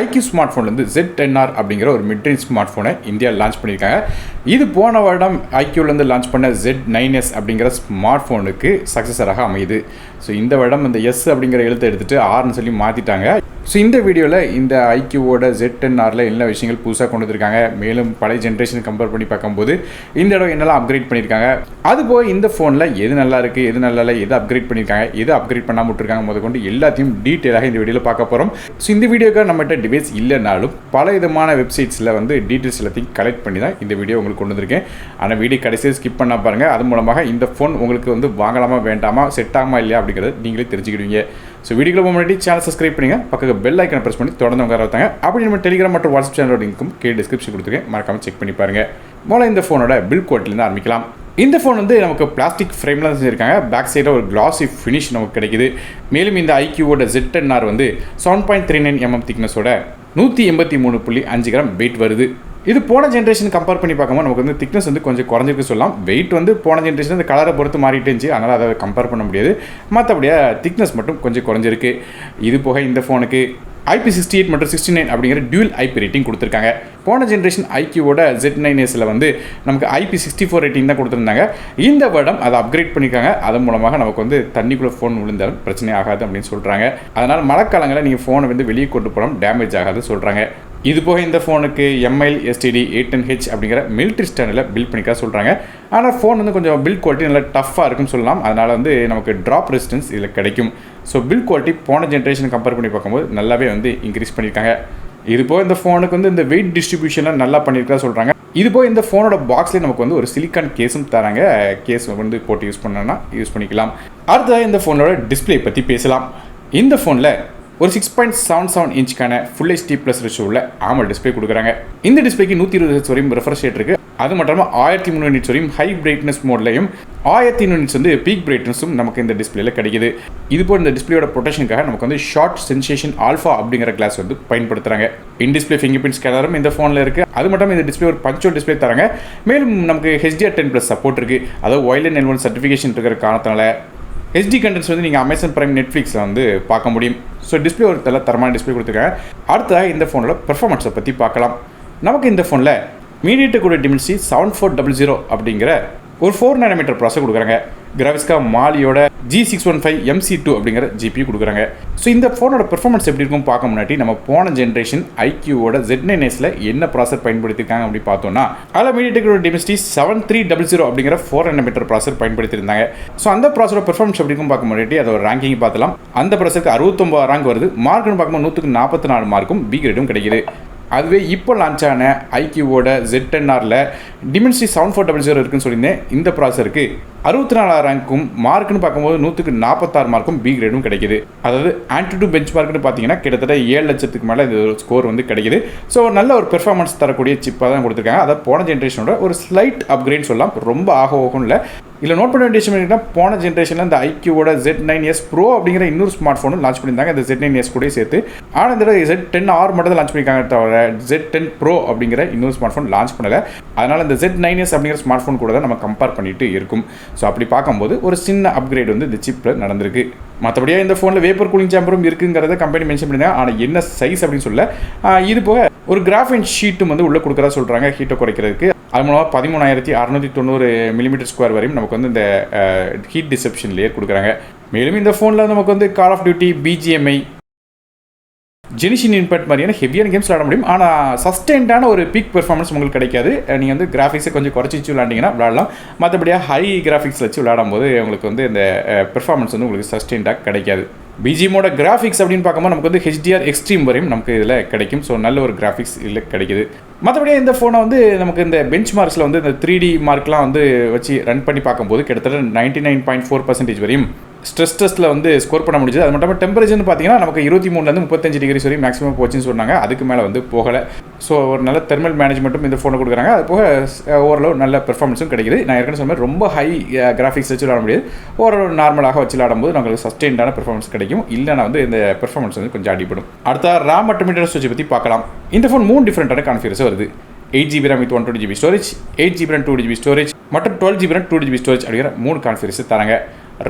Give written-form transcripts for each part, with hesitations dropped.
iQOO smart ஃபோன்லேருந்து Z10R அப்படிங்கிற ஒரு midrange smart ஃபோனை இந்தியாவில் லான்ச் பண்ணியிருக்காங்க. இது போன வருடம் iQOOலேருந்து லான்ச் பண்ண Z9S அப்படிங்கிற ஸ்மார்ட் ஃபோனுக்கு சக்ஸஸராக அமையுது. ஸோ இந்த வருடம் இந்த எஸ் அப்படிங்கிற எழுத்தை எடுத்துகிட்டு ஆர்னு சொல்லி மாற்றிட்டாங்க. ஸோ இந்த வீடியோவில் இந்த iQOOவோட Z10Rல என்ன விஷயங்கள் புதுசாக கொண்டு வந்திருக்காங்க, மேலும் பழைய ஜென்ரேஷன் கம்பேர் பண்ணி பார்க்கும்போது இந்த இடம் என்னெல்லாம் அப்கிரேட் பண்ணியிருக்காங்க, அதுபோக இந்த ஃபோனில் எது நல்லா இருக்குது, எது நல்லா இல்லை, எது அப்கிரேட் பண்ணியிருக்காங்க, எது அப்கிரேட் பண்ணாமல் விட்டுருக்காங்க முதற்கொண்டு எல்லாத்தையும் டீட்டெயிலாக இந்த வீடியோவில் பார்க்க போகிறோம். ஸோ இந்த வீடியோக்காக நம்மகிட்ட டிவைஸ் இல்லைனாலும் பல விதமான வெப்சைட்ஸில் டீட்டெயில்ஸ் எல்லாத்தையும் கலெக்ட் பண்ணி தான் இந்த வீடியோ உங்களுக்கு கொண்டு வந்திருக்கேன். ஆனால் வீடியோ கடைசியாக ஸ்கிப் பண்ண பாருங்கள். அது மூலமாக இந்த ஃபோன் உங்களுக்கு வாங்கலாமா வேண்டாமா, செட் ஆகுமா இல்லையா அப்படிங்கிறத நீங்களே தெரிஞ்சுக்கிடுவீங்க. ஸோ வீடியோக்கு முன்னாடி சேனல் சப்ஸ்கிரைப் பண்ணுங்க, பக்கத்தில் பெல் ஐக்கனை ப்ரெஸ் பண்ணி தொடர்ந்து உட்கார வைத்தாங்க. அப்படி நம்ம டெலிகிராம் மற்றும் வாட்ஸ்அப் சேனலோட லிங்க்கும் கீழே டிஸ்கிரிப்ஷன் கொடுத்துருக்கேன், மறக்காமல் செக் பண்ணி பாருங்கள். முதல்ல இந்த ஃபோனோட பில்ட் குவாலிட்டிலேருந்து ஆரம்பிக்கலாம். இந்த ஃபோன் நமக்கு பிளாஸ்டிக் ஃப்ரேமில் தான் செஞ்சுருக்காங்க. பேக் சைடில் ஒரு கிளாசி ஃபினிஷ் நமக்கு கிடைக்குது. மேலும் இந்த iQOOவோட Z10R 7.39 mm திக்னஸோட 183.5 கிராம் வெயிட் வருது. இது போன ஜென்ரேஷன் கம்பேர் பண்ணி பார்க்கும்போது நமக்கு திக்னஸ் கொஞ்சம் குறைஞ்சிருக்கு சொல்லலாம். வெயிட் போன ஜென்ரேஷன் அந்த கலரை பொறுத்து மாறிட்டு இருந்துச்சு, அதனால் அதை கம்பேர் பண்ண முடியாது. மற்றபடியாக திக்னஸ் மட்டும் கொஞ்சம் குறைஞ்சிருக்கு. இது போக இந்த ஃபோனுக்கு IP68 மற்றும் 69 அப்படிங்கிற டியூல் IP ரேட்டிங் கொடுத்துருக்காங்க. போன ஜென்ரேஷன் iQOOவோட Z9Sல நமக்கு IP64 ரேட்டிங் தான் கொடுத்துருந்தாங்க. இந்த வருடம் அதை அப்கிரேட் பண்ணியிருக்காங்க. அதன் மூலமாக நமக்கு தண்ணிக்குள்ளே ஃபோன் விழுந்தாலும் பிரச்சனை ஆகாது அப்படின்னு சொல்கிறாங்க. அதனால் மழைக்காலங்களில் நீங்கள் ஃபோனை வெளியே கொண்டு போகலாம், டேமேஜ் ஆகாது சொல்கிறாங்க. இது போக இந்த ஃபோனுக்கு MIL STD 810H அப்படிங்கிற மிலிட்ரி ஸ்டாண்டில் பில்ட் பண்ணிக்க சொல்கிறாங்க. ஆனால் ஃபோன் கொஞ்சம் பில்ட் குவாலிட்டி நல்லா டஃப்பாக இருக்குன்னு சொல்லலாம். அதனால் நமக்கு ட்ராப் ரெசிஸ்டன்ஸ் இதில் கிடைக்கும். ஸோ பில்ட் குவாலிட்டி போன ஜென்ரேஷன் கம்பேர் பண்ணி பார்க்கும்போது நல்லாவே இன்க்ரீஸ் பண்ணியிருக்காங்க. இது போக இந்த ஃபோனுக்கு இந்த வெயிட் டிஸ்ட்ரிபியூஷனில் நல்லா பண்ணியிருக்கா சொல்கிறாங்க. இது போக இந்த ஃபோனோட பாக்ஸ்லேயே நமக்கு ஒரு சிலிக்கான் கேஸும் தராங்க. கேஸ் போட்டு யூஸ் பண்ணோன்னா யூஸ் பண்ணிக்கலாம். அடுத்ததாக இந்த ஃபோனோட டிஸ்பிளே பற்றி பேசலாம். இந்த ஃபோனில் ஒரு 6.77 இன்ச்சுக்கான ஃபுல் HD ப்ளஸ் ரெஷோவில் AMOLED டிஸ்பிளே கொடுக்குறாங்க. இந்த டிஸ்பிளேக்கு 120 Hz வரையும் ரெஃப்ரெஷ் ரேட் இருக்குது. அது மட்டும் இல்லாமல் 1300 nits வரையும் ஹை பிரைட்னஸ் மோட்லையும் 1200 nits பீக் பிரைட்னஸும் நமக்கு இந்த டிஸ்பிளேல கிடைக்குது. இது போல் இந்த டிஸ்பிளேயோட ப்ரொடெக்ஷனுக்காக நமக்கு ஷார்ட் சென்சேஷன் ஆல்ஃபா அப்படிங்கிற கிளாஸ் பயன்படுத்துகிறாங்க. இன் டிஸ்பிளே ஃபிங்கர் பிரிண்ட் ஸ்கேனரும் இந்த ஃபோனில் இருக்குது. அது மட்டும் இந்த டிஸ்பிளே ஒரு பஞ்சுவல் டிஸ்பிளே தராங்க. மேலும் நமக்கு HDR10+ சப்போர்ட் இருக்குது. அதாவது Wild L1 சர்டிஃபிகேஷன் இருக்கிற காரணத்தினால HD கண்டென்ட்ஸ் நீங்கள் அமேசான் பிரைம் நெட்ஃப்ளிக்ஸில் பார்க்க முடியும். ஸோ டிஸ்பிளே ஒரு தரமான டிஸ்பிளே கொடுத்துருக்காங்க. அடுத்ததாக இந்த ஃபோனோட பெர்ஃபார்மன்ஸை பற்றி பார்க்கலாம். நமக்கு இந்த ஃபோனில் மீடியடெக் டிமென்சிட்டி 7400 அப்படிங்கிற ஒரு 4 nm ப்ராசஸர் கொடுக்குறாங்க. கிராஃபிக்ஸ்க்காக மாலியோட G615 MC2 அப்படிங்கிற GPU கொடுக்குறாங்க. ஸோ இந்த ஃபோனோட பெர்ஃபார்மன்ஸ் எப்படி இருக்கும் பார்க்க முன்னாடி நம்ம போன ஜென்ரேஷன் iQOOவோட Z9Sல என்ன ப்ராசஸர் பயன்படுத்தியிருக்காங்க அப்படி பார்த்தோம்னா அதில் மீடியடெக் டிமென்சிட்டி 7300 அப்படிங்கிற 4 nm ப்ராசஸர் பயன்படுத்தியிருந்தாங்க. ஸோ அந்த ப்ராசஸரோட பெர்ஃபார்மன்ஸ் எப்படி இருக்கும் பார்க்க முன்னாடி அதோட ரேங்கிங் பார்த்தலாம். அந்த ப்ராசஸருக்கு 69 ரேங்க் வருது. மார்க்னு பார்க்கும்போது 144 மார்க்கும் பி கிரேடும் கிடைக்குது. அதுவே இப்போ லான்ச் ஆன iQOOவோட Z10Rல டிமென்சிட்டி 7400 இருக்குன்னு சொல்லியிருந்தேன். இந்த ப்ராசஸருக்கு 64 ரேங்க்கும் மார்க்குன்னு பார்க்கும்போது 146 மார்க்கும் பி கிரேடும் கிடைக்குது. அதாவது ஆன்டிடியூ பெஞ்ச் மார்க்னு பார்த்தீங்கன்னா கிட்டத்தட்ட 7 லட்சத்துக்கு மேலே இந்த ஸ்கோர் கிடைக்குது. ஸோ நல்ல ஒரு பெர்ஃபார்மன்ஸ் தரக்கூடிய சிப்பாக தான் கொடுத்துருக்காங்க. அதை போன ஜென்ரேஷனோட ஒரு ஸ்லைட் அப்கிரேட் சொல்லலாம். ரொம்ப ஆகும் இல்லை. இதில் நோட் பண்ண வேண்டிய விஷயம் போன ஜென்ரேஷனில் இந்த iQOOவோட Z9S Pro அப்படிங்கிற இன்னொரு ஸ்மார்ட் ஃபோனும் லான்ச் பண்ணியிருந்தாங்க இந்த Z9S கூட சேர்த்து. ஆனால் இந்த Z10R மட்டும் தான் லான்ச் பண்ணியிருக்காங்க தவிர Z10 Pro அப்படிங்கிற இன்னொரு ஸ்மார்ட் ஃபோன் லான்ச் பண்ணலை. அதனால் இந்த Z9S அப்படிங்கிற ஸ்மார்ட் ஃபோன் கூட தான் நம்ம கம்பேர் பண்ணிட்டு இருக்கும். ஸோ அப்படி பார்க்கும்போது ஒரு சின்ன அப்கிரேட் இந்த சிப்பில் நடந்திருக்கு. மற்றபடியாக இந்த ஃபோனில் வேப்பர் கூலிங் சேம்பரும் இருக்குங்கிறத கம்பெனி மென்ஷன் பண்ணியிருந்தாங்க. ஆனால் என்ன சைஸ் அப்படின்னு சொல்ல இது போக ஒரு கிராஃபைன் ஷீட்டும் உள்ளே கொடுக்குறதா சொல்கிறாங்க ஹீட்டை குறைக்கிறதுக்கு. அது மூலமாக 13690 mm² வரையும் நமக்கு இந்த ஹீட் டிசெப்ஷன் லேயர் கொடுக்குறாங்க. மேலும் இந்த ஃபோனில் நமக்கு கால் ஆஃப் டியூட்டி, BGMI, ஜெனிஷின் இம்பேக்ட் மாதிரியான ஹெவியான கேம்ஸ் விளாட முடியும். ஆனால் சஸ்டெயின்டான ஒரு பீக் பெர்ஃபார்மன்ஸ் உங்களுக்கு கிடைக்காது. நீங்கள் கிராஃபிக்ஸை கொஞ்சம் குறைச்சி வச்சு விளாண்டிங்கன்னா விளாடலாம். மற்றபடியாக ஹை கிராஃபிக்ஸ் வச்சு விளாடும் போது உங்களுக்கு இந்த பெர்ஃபார்மன்ஸ் உங்களுக்கு சஸ்டெயின்டாக கிடைக்காது. BGMோட கிராஃபிக்ஸ் அப்படின்னு பார்க்கும்போது நமக்கு HDR எக்ஸ்ட்ரீம் வரையும் நமக்கு இதில் கிடைக்கும். ஸோ நல்ல ஒரு கிராஃபிக்ஸ் இதில் கிடைக்குது. மற்றபடியாக இந்த ஃபோனை நமக்கு இந்த பெஞ்ச் மார்க்ஸில் இந்த 3D மார்க்லாம் வச்சு ரன் பண்ணி பார்க்கும்போது கிட்டத்தட்ட 99.4% வரையும் ஸ்ட்ரெஸ் டெஸ்ட்டில் ஸ்கோர் பண்ண முடிஞ்சது. அது மட்டும் இல்லாமல் டெம்பரேச்சர்னு பார்த்தீங்கன்னா நமக்கு 23 35 டிகிரி வரையும் மேக்ஸிமம் போச்சுன்னு சொன்னாங்க. அதுக்கு மேலே போகலை. ஸோ ஒரு நல்ல தெர்மல் மேனேஜ்மெண்ட்டும் இந்த ஃபோனை கொடுக்குறாங்க. அது போக ஓரளவு நல்ல பெர்ஃபார்மன்ஸும் கிடைக்குது. நான் ஏற்கனவே சொன்ன மாதிரி ரொம்ப ஹை கிராஃபிக்ஸ் வச்சு விளாட முடியாது. ஓரளவு நார்மலாக வச்சு விளாடும்போது நமக்கு சஸ்டெயின்டான பெர்ஃபார்மன்ஸ் கிடைக்கும். இல்லைனா இந்த பெர்ஃபார்மன்ஸ் கொஞ்சம் அடிப்படும். அடுத்த RAM மற்றும் இன்டர்னல் ஸ்டோரேஜ் பற்றி பார்க்கலாம். இந்த ஃபோன் 3 டிஃப்ரெண்ட்டான கான்ஃபிகரேஷன் வருது. 8GB RAM with 120GB storage, 8GB RAM 2GB storage மற்றும் 12GB RAM 2GB ஸ்டோரேஜ் அப்படிங்கிற 3 கான்ஃபிகரேஷன் தராங்க.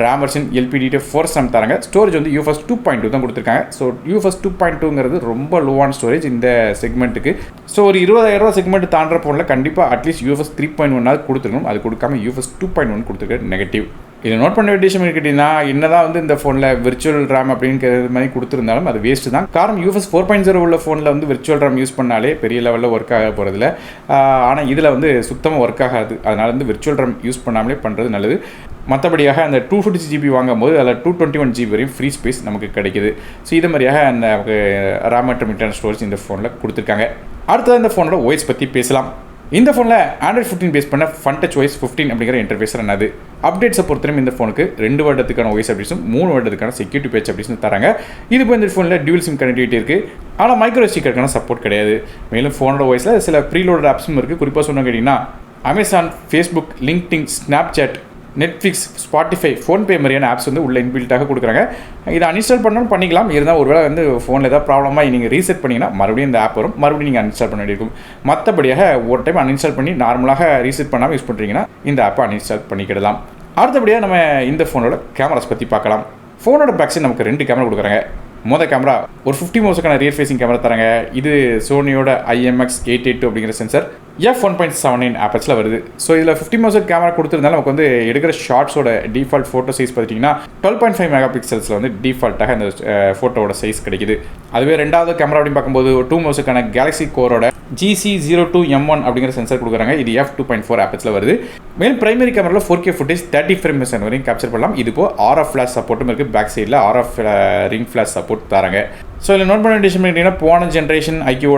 RAM வெர்ஷன் LPDDR4 RAM தராங்க. ஸ்டோரேஜ் வந்து UFS 2.2 தான் கொடுத்துருக்காங்க. ஸோ UFS 2.2ங்கிறது ரொம்ப லோவான ஸ்டோரேஜ் இந்த செக்மெண்ட்டுக்கு. ஸோ ஒரு 20,000 செக்மெண்ட் தாண்டுற ஃபோனில் கண்டிப்பாக அட்லீஸ்ட் UFS 3.1 கொடுத்துருக்கணும். அது கொடுக்காம UFS 2.1 கொடுத்துருக்க நெகட்டிவ். இதை நோட் பண்ண வேண்டிய விஷயம் கேட்டிங்கன்னா, என்னதான் வந்து இந்த ஃபோனில் விர்ச்சுவல் RAM அப்படிங்கிற மாதிரி கொடுத்துருந்தாலும் அது வேஸ்ட்டு தான். காரணம் UFS 4.0 உள்ள ஃபோனில் வந்து விர்ச்சுவல் RAM யூஸ் பண்ணாலே பெரிய லெவலில் ஒர்க் ஆக போகிறதில்ல. ஆனால் இதில் வந்து சுத்தமாக ஒர்க் ஆகாது. அதனால் வந்து விர்ச்சுவல் RAM யூஸ் பண்ணாமலே பண்ணுறது நல்லது. மற்றபடியாக அந்த 256GB வாங்கும்போது அதில் 221GB வரையும் ஃப்ரீ ஸ்பேஸ் நமக்கு கிடைக்குது. ஸோ இது மாதிரியாக அந்த நமக்கு RAM மற்றும் இன்டர்னல் ஸ்டோரேஜ் இந்த ஃபோனில் கொடுத்துருக்காங்க. அடுத்தது இந்த ஃபோனோட OS பற்றி பேசலாம். இந்த ஃபோனில் Android 15 பேஸ் பண்ண FunTouch OS 15 அப்படிங்கிற இன்டர்ஃபேஸ் என்னது. அப்டேட்ஸை பொறுத்தவரைக்கும் இந்த ஃபோனுக்கு 2 வருடத்துக்கான OS அப்டேட்ஸும் 3 வருடத்துக்கான செக்யூரிட்டி பேட்ச் அப்டேட்ஸும் தராங்க. இது இப்போ இந்த ஃபோனில் டியூல் சிம் கனெக்டிவிட்டி இருக்குது. ஆனால் மைக்ரோ SD கார்டுக்கான சப்போர்ட் கிடையாது. மேலும் ஃபோனோட OSல சில ப்ரீலோடட் ஆப்ஸும் இருக்குது. குறிப்பாக சொன்ன கேட்டிங்கன்னா Amazon, Facebook, LinkedIn, Snapchat, Netflix, Spotify, PhonePe மாதிரியான ஆப்ஸ் வந்து உள்ள இன்பில்ட்டாக கொடுக்குறாங்க. இதை அன்இன்ஸ்டால் பண்ணாலும் பண்ணிக்கலாம். இருந்தால் ஒருவேளை வந்து ஃபோனில் ஏதாவது ப்ராப்ளமாக நீங்கள் ரீசெட் பண்ணிங்கன்னா மறுபடியும் இந்த ஆப் வரும். மறுபடியும் நீங்கள் அன்இன்ஸ்டால் பண்ண வேண்டியிருக்கும். மற்றபடியாக ஒரு டைம் அன்இன்ஸ்டால் பண்ணி நார்மலாக ரீசெட் பண்ணாமல் யூஸ் பண்ணுறீங்கன்னா இந்த ஆப்பை அன்இன்ஸ்டால் பண்ணிக்கிடலாம். அடுத்தபடியாக நம்ம இந்த ஃபோனோட கேமராஸ் பற்றி பார்க்கலாம். ஃபோனோட பேக் சைடு நமக்கு 2 கேமரா கொடுக்குறாங்க. மொதல் கேமரா ஒரு 50 மெகாபிக்சலுக்கான ரியர் ஃபேசிங் கேமரா தராங்க. இது சோனியோட IMX882 அப்படிங்கிற சென்சர் f1.79 ஆப்பர்ஸில் வருது. ஸோ இதில் 50 மெகாபிக்சல் கேமரா கொடுத்துருந்தாலும் நமக்கு வந்து எடுக்கிற ஷார்ட்ஸோட டிஃபால்ட் ஃபோட்டோ சைஸ் பார்த்திங்கன்னா 12.5 மெகாபிக்சல்ஸில் வந்து டிஃபால்ட்டாக அந்த ஃபோட்டோவோட சைஸ் கிடைக்குது. அதுவே ரெண்டாவது கேமரா அப்படின்னு பார்க்கும்போது 2 மெகாபிக்சலுக்கான கேலக்ஸி கோரோட GC02M1 அப்படிங்கிற சென்சர் கொடுக்குறாங்க. இது f2.4 ஆப்பர்ஸில் வருது. மேலும் பிரைமரி கேமராவில் 4K ஃபுட்டேஜ் 30 ஃப்ரேம்ஸ் வரையும் கேப்சர் பண்ணலாம். இது இப்போ RF ஃப்ளாஷ் சப்போர்ட்டும் இருக்குது. பேக் சைடில் RF ரிங் ஃப்ளாஷ் சப்போர்ட் தராங்க. ஸோ இதில் நோட் பண்ண வேண்டிய விஷயம் கேட்டிங்கன்னா, போன ஜென்ரேஷன் iQOO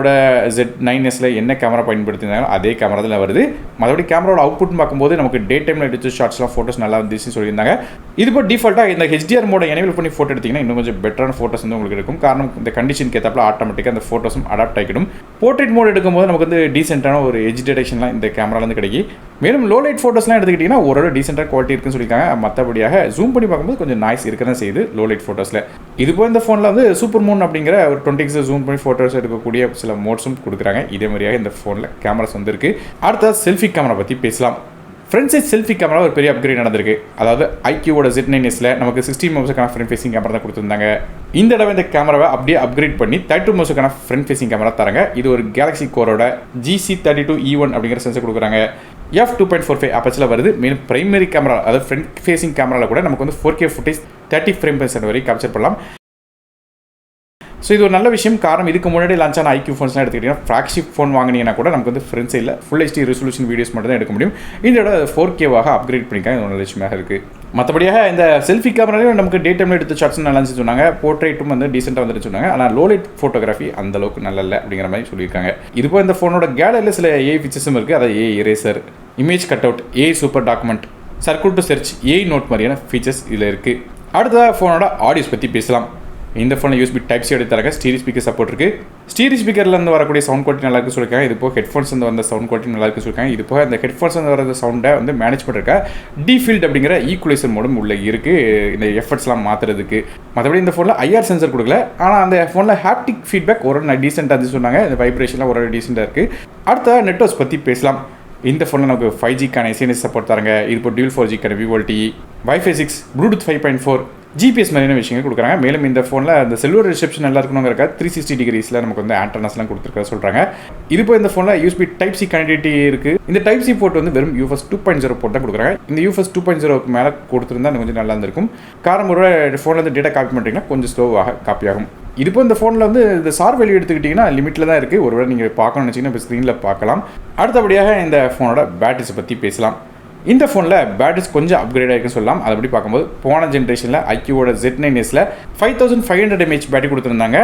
Z10R என்ன கேமரா பயன்படுத்தினாலும் அதே கேமரா தான் வருது. மற்றபடி கேமராவோட அவுட்புட் பார்க்கும்போது நமக்கு டே டைமில் எடுத்து ஷார்ட்ஸ்லாம் ஃபோட்டோஸ் நல்லா வந்துச்சுன்னு சொல்லியிருந்தாங்க. இது இப்போ டிஃபால்ட்டாக இந்த HDR மோட எனேபிள் பண்ணி ஃபோட்டோ எடுத்திங்கன்னா இன்னும் கொஞ்சம் பெட்டரான ஃபோட்டோஸ் வந்து உங்களுக்கு இருக்கும். காரணம் இந்த கண்டிஷனுக்கு ஏற்றாப்புல ஆட்டோமேட்டிக்காக அந்த ஃபோட்டோஸும் அடாப்ட் ஆகிடும். போர்ட்ரேட் மோட் எடுக்கும்போது நமக்கு வந்து டீசென்ட்டான ஒரு எஜ் டிடெக்ஷன்லாம் இந்த கேமராலேருந்து கிடைக்கும். மேலும் லோ லைட் ஃபோட்டோஸ்லாம் எடுத்துக்கிட்டிங்கன்னா ஓரளவு டீசென்ட்டாக குவாலிட்டி இருக்குன்னு சொல்லியிருக்காங்க. மற்றபடியாக ஜூம் பண்ணி பார்க்கும்போது கொஞ்சம் நாய்ஸ் இருக்க தான் செய்யுது லோ லைட் ஃபோட்டோஸில். இது போல் இந்த ஃபோனில் வந்து சூப்பர் மூன் அப்படிங்கிற ஒரு 20x ஜூம் பண்ணி ஃபோட்டோஸ் எடுக்கக்கூடிய சில மோட்ஸும் கொடுக்குறாங்க. இதே மாதிரியாக இந்த ஃபோனில் கேமராஸ் வந்துருக்கு. அடுத்தது செல்ஃபி கேமரா பற்றி பேசலாம். ஃப்ரண்ட் சைட் செல்ஃபி கேமரா ஒரு பெரிய அப்கிரேட் நடந்திருக்கு. அதாவது iQOO Z9Sல நமக்கு 16 மெகாபிக்சலுக்கான ஃப்ரண்ட் ஃபேசிங் கேமரா தான் கொடுத்துருந்தாங்க. இந்த தடவை இந்த கேமராவை அப்படியே அப்கிரேட் பண்ணி 32 மெகாபிக்சலுக்கான ஃப்ரண்ட் ஃபேசிங் கேமரா தராங்க. இது ஒரு கேலக்ஸி கோரோட GC32E1 அப்படிங்கிற சென்சர் கொடுக்குறாங்க. f2.45 ஆப்பர்ஸில் வருது. மேலும் பிரைமரி கேமரா அதாவது ஃப்ரண்ட் ஃபேசிங் கேமராவில் கூட நமக்கு வந்து 4K ஃபுட்டேஜ் 30 ஃப்ரேம்ஸ் வரை கேப்சர் பண்ணலாம். ஸோ இது ஒரு நல்ல விஷயம். காரணம் இதுக்கு முன்னாடி லான்ச் ஆன iQOO ஃபோன்ஸ்லாம் எடுத்துக்கிட்டிங்கன்னா ஃப்ளாக்ஷிப் ஃபோன் வாங்கினீங்கன்னா கூட நமக்கு வந்து ஃப்ரண்ட் சைடில் ஃபுல் HD ரெசல்யூஷன் வீடியோஸ் மட்டும் தான் எடுக்க முடியும். இதோட 4K-வாக அப்கிரேட் பண்ணிக்காங்க. இது நல்ல விஷயமாக இருக்குது. மற்றபடியாக இந்த செல்ஃபி கேமராலையும் நமக்கு டே டைமில் எடுத்த ஷாட்ஸ் நல்லா சொன்னாங்க. போர்ட்ரேட்டும் வந்து டீசெண்டாக வந்துட்டு சொன்னாங்க. ஆனால் லோ லைட் ஃபோட்டோகிராஃபி அந்த அளவுக்கு நல்ல இல்லை அப்படிங்கிற மாதிரி சொல்லியிருக்காங்க. இதுபோல் இந்த ஃபோனோட கேலரியில் சில AI ஃபீச்சர்ஸும் இருக்குது. அதாவது AI eraser, image cut out, AI super document, circle to search, AI note மாதிரியான ஃபீச்சர்ஸ் இதில் இருக்குது. அடுத்ததாக ஃபோனோட ஆடியோஸ் பற்றி பேசலாம். இந்த ஃபோனில் USB Type-C எடுத்தாங்க. ஸ்டீரியோ ஸ்பீக்கர் சப்போர்ட் இருக்குது. ஸ்டீரியோ ஸ்பீக்கர்லேருந்து வரக்கூடிய சவுண்ட் குவாலிட்டி நல்லா இருக்குன்னு சொல்லியிருக்காங்க. இது போக ஹெட்ஃபோன்ஸ் வந்து வந்த சவுண்ட் குவாலிட்டி நல்லா இருக்குன்னு சொல்லியிருக்காங்க. இது போக அந்த ஹெட்ஃபோன்ஸ் வந்து வர சவுண்டை வந்து மேனேஜ் பண்ணுறக்க டீஃபீல்ட் அப்படிங்கிற ஈக்குவலைசர் மோடும் உள்ளே இருக்குது. இந்த எஃபர்ட்ஸ்லாம் மாற்றுறதுக்கு. மற்றபடி இந்த ஃபோனில் IR சென்சர் கொடுக்கல. ஆனால் அந்த ஃபோனில் ஹாப்டிக் ஃபீட்பேக் ஒரு டீசெண்டாக இருந்து சொன்னாங்க. இந்த வைப்ரேஷன்லாம் ஒரு டீசெண்டாக இருக்குது. அடுத்த நெட்வொர்க்ஸ் பற்றி பேசலாம். இந்த ஃபோனில் நமக்கு 5G-க்கான SMS சப்போர்ட் தராங்க. இது இப்போ dual 4G-க்கான VoLTE, Wi-Fi 6, Bluetooth 5.4, GPS மாதிரியான விஷயங்கள் கொடுக்குறாங்க. மேலும் இந்த ஃபோனில் அந்த செல்லுலர் ரிசெப்ஷன் நல்லா இருக்கணுங்கிறக்க 360 டிகிரிஸில் நமக்கு வந்து ஆண்டனாஸ்லாம் கொடுத்துருக்க சொல்கிறாங்க. இது இப்போ இந்த ஃபோனில் USB Type-C கனெக்டிவிட்டி இருக்குது. இந்த Type-C போர்ட் வந்து வெறும் UFS 2.0 போர்ட் தான் கொடுக்குறாங்க. இந்த UFS 2.0க்கு மேலே கொடுத்துருந்தா கொஞ்சம் நல்லா இருந்திருக்கும். காரணம் ஒரு ஃபோனில் வந்து டேட்டா காப்பி பண்ணுறீங்கன்னா கொஞ்சம் ஸ்லோவாக காப்பி ஆகும். இது இப்போ இந்த ஃபோனில் வந்து இந்த சார் வேல்யூ எடுத்துக்கிட்டிங்கன்னா லிமிட்டில் தான் இருக்குது. ஒருவேளை நீங்கள் பார்க்கணும்னு வச்சிங்கன்னா இப்போ ஸ்க்ரீனில் பார்க்கலாம். அடுத்தபடியாக இந்த ஃபோனோட பேட்டரிஸை பற்றி பேசலாம். இந்த ஃபோனில் பேட்டரிஸ் கொஞ்சம் அப்கிரேட் ஆகிருக்குன்னு சொல்லலாம். அதுபடி பார்க்கும்போது போன ஜென்ரேஷனில் iQOO Z9Sல 5500 mAh பேட்டரி கொடுத்துருந்தாங்க.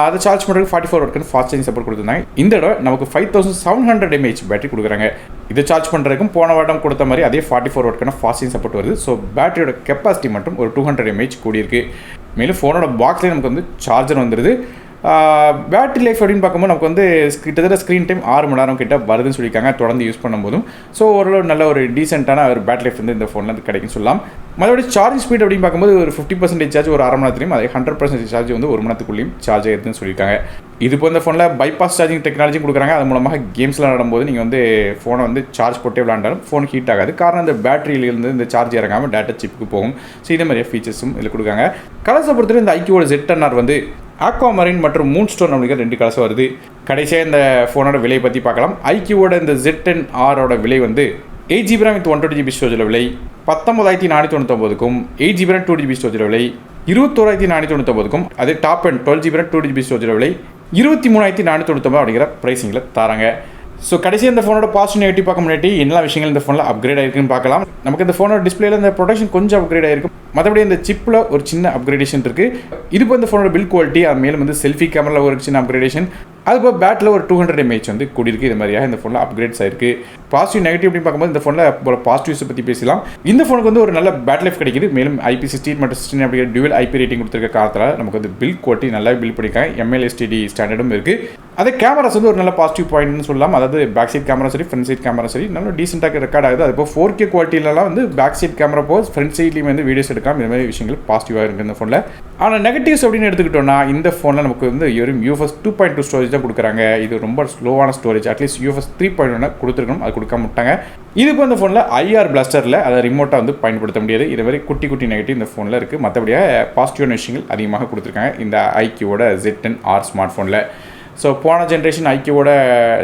அதை சார்ஜ் பண்ணுறதுக்கு 44 வாட்க்கு ஃபாஸ்ட் சார்ஜிங் சப்போர்ட் கொடுத்துருந்தாங்க. இந்த தடவை நமக்கு 5700 mAh பேட்டரி கொடுக்குறாங்க. இதை சார்ஜ் பண்ணுறதுக்கும் போன வாரம் கொடுத்த மாதிரி அதே 44 வாட்க்கான ஃபாஸ்ட் சார்ஜிங் சப்போர்ட் வருது. ஸோ பேட்டரியோட கெப்பாசிட்டி மட்டும் ஒரு 200 mAh கூடியிருக்கு. மேலும் ஃபோனோட பாக்ஸ்லேயே நமக்கு வந்து சார்ஜர் வந்துடுது. பேட்டரி லைஃப் அப்படின்னு பார்க்கும்போது நமக்கு வந்து கிட்டத்தட்ட ஸ்க்ரீன் டைம் 6 மணி நேரம் கிட்ட வருதுன்னு சொல்லியிருக்காங்க தொடர்ந்து யூஸ் பண்ணும்போதும். ஸோ ஓரளவு நல்ல ஒரு டீசென்ட்டான ஒரு பேட்டரி லைஃப் வந்து இந்த ஃபோனில் வந்து கிடைக்கும் சொல்லலாம். மற்றபடி சார்ஜிங் ஸ்பீட் அப்படின்னு பார்க்கும்போது ஒரு 50% சார்ஜ் ஒரு அரை மணி நேரத்துலையும், அதே 100% சார்ஜ் வந்து ஒரு மணி நேரத்துக்குள்ளேயும் சார்ஜ் ஆகிடுதுன்னு சொல்லியிருக்காங்க. இது இப்போ இந்த ஃபோனில் பைபாஸ் சார்ஜிங் டெக்னாலஜி கொடுக்குறாங்க. அது மூலமாக கேம்ஸ்லாம் ஆடும்போது நீங்கள் வந்து ஃபோனை வந்து சார்ஜ் போட்டே விளாண்டாலும் ஃபோன் ஹீட் ஆகாது. காரணம் இந்த பேட்டரியிலிருந்து இந்த சார்ஜ் இறங்காமல் டேட்டா சிப்புக்கு போகும். ஸோ இதே மாதிரியே ஃபீச்சர்ஸும் இதில் கொடுக்காங்க. கலர்ஸை பொறுத்தவரை இந்த iQOO Z10R வந்து ஆக்வா மரைன் மற்றும் மூன் ஸ்டோன் அப்படிங்கிற 2 கலர்ஸ் வருது. கடைசியாக இந்த ஃபோனோட விலையை பற்றி பார்க்கலாம். iQOO இந்த Z10R விலை வந்து 8GB RAM with 120GB ஸ்டோரேஜில் விலை 19,499க்கும், 8GB RAM 2GB ஸ்டோரேஜில் விலை 21,499க்கும், அதே top and 12GB RAM 2GB ஸ்டோரேஜில் விலை 23,499 அப்படிங்கிற ப்ரைஸிங்கில் தராங்க. ஸோ கடைசியாக இந்த ஃபோனோட பாசிட்டிவ் நெகட்டிவ் பார்க்க முன்னாடி என்ன விஷயங்கள் இந்த ஃபோனில் அப்கிரேட் ஆகிருக்குன்னு பார்க்கலாம். நமக்கு இந்த ஃபோனோட டிஸ்பிளேல இந்த ப்ரொடக்ஷன் கொஞ்சம் அப்கிரேட் ஆகிருக்கு. மற்றபடி இந்த சிப்பில் ஒரு சின்ன அப்கிரேடேஷன் இருக்குது. இது இப்போ இந்த ஃபோனோட பில் குவாலிட்டி, அது மேலும் வந்து செல்ஃபி கேமராவில் ஒரு சின்ன அப்கிரேடேஷன், அது இப்போ பேட்டில் ஒரு 200 mAh வந்து கூடியிருக்கு. இது மாதிரியாக இந்த ஃபோனில் அப்கிரேட்ஸ் ஆயிருக்கு. பாசிட்டிவ் நெகட்டிவ் அப்படின்னு பார்க்கும்போது இந்த ஃபோனில் பாசிட்டிவ்ஸை பற்றி பேசலாம். இந்த ஃபோனுக்கு வந்து ஒரு நல்ல பேட்டரி லைஃப் கிடைக்குது. மேலும் IP60 மற்றும் 16 அப்படிங்கிற டியூவல் IP ரேட்டிங் கொடுத்துருக்க காலத்தில் நமக்கு வந்து பில் குவாலிட்டி நல்லா பில் பண்ணியிருக்காங்க. MLSTD ஸ்டாண்டர்டும் இருக்குது. அதே கேமராஸ் வந்து ஒரு நல்ல பாசிட்டிவ் பாயிண்ட்னு சொல்லலாம். அதாவது பேக் சைட் கேமரா சரி, ஃப்ரண்ட் சைட் கேமரா சரி, நல்ல டீசென்ட்டாக ரெக்கார்ட் ஆகுது. அது இப்போ 4K குவாலிட்டியிலலாம் வந்து பேக் சைட் கேமரா போது ஃப்ரண்ட் சைட்லேயும் வந்து வீடியோஸ் எடுக்கலாம். இந்த மாதிரி விஷயங்கள் பாசிட்டிவாக இருக்குது இந்த ஃபோனில். ஆனால் நெகட்டிவ்ஸ் அப்படின்னு எடுத்துக்கிட்டோம்னா இந்த ஃபோனில் நமக்கு வந்து வெறும் UFS 2.2 ஸ்டோரேஜ் தான் கொடுக்குறாங்க. இது ரொம்ப ஸ்லோவான ஸ்டோரேஜ். அட்லீஸ்ட் UFS 3.1 கொடுத்துருக்கணும், அது கொடுக்க மாட்டாங்க. இது இப்போ இந்த ஃபோனில் IR பிளாஸ்டரில் அதை ரிமோட்டாக வந்து பயன்படுத்த முடியாது. இது மாதிரி குட்டி குட்டி நெகட்டிவ் இந்த ஃபோனில் இருக்குது. மற்றபடியாக பாசிட்டிவான விஷயங்கள் அதிகமாக கொடுத்துருக்காங்க இந்த iQOO Z10R ஸ்மார்ட் ஃபோனில். ஸோ போன ஜென்ரேஷன் iQOO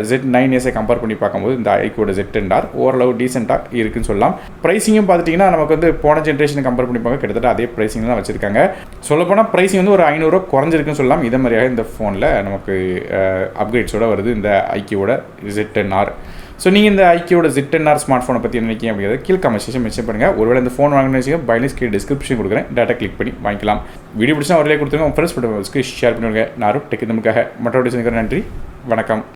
Z9S கம்பேர் பண்ணி பார்க்கும்போது இந்த iQOO Z10R ஓரளவு டீசெண்டாக இருக்குன்னு சொல்லலாம். ப்ரைஸிங்கும் பார்த்துட்டிங்கன்னா நமக்கு வந்து போன ஜென்ரேஷனை கம்பேர் பண்ணி பார்க்க கிட்டத்தட்ட அதே ப்ரைஸிங் தான் வச்சுருக்காங்க. சொல்லப்போனால் ப்ரைஸிங் வந்து ஒரு 500 குறைஞ்சிருக்குன்னு சொல்லலாம். இதே மாதிரியாக இந்த ஃபோனில் நமக்கு அப்கிரேட்ஸோடு வருது இந்த iQOO Z10R. ஸோ நீங்கள் இந்த iQOO Z10R ஸ்மார்ட் ஃபோனை பற்றி என்ன நினைக்கிங்க அப்படிங்கிறத கீழே கமெண்ட் செக்ஷன் மென்ஷன் பண்ணுங்கள். ஒருவேளை இந்த ஃபோன் வாங்கினு வச்சுக்கோங்க, பைலிஸ் கீழே டிஸ்கிரிப்ஷன் கொடுக்குறேன், டேட்டா கிளிக் பண்ணி வாங்கிக்கலாம். வீடியோ பிடிச்சா ஒரு லைக் கொடுத்துருங்க, உங்கள் ஃப்ரெண்ட்ஸ் பட்டு நானும் டெக் நமக்காக மற்றொரு நன்றி, வணக்கம்.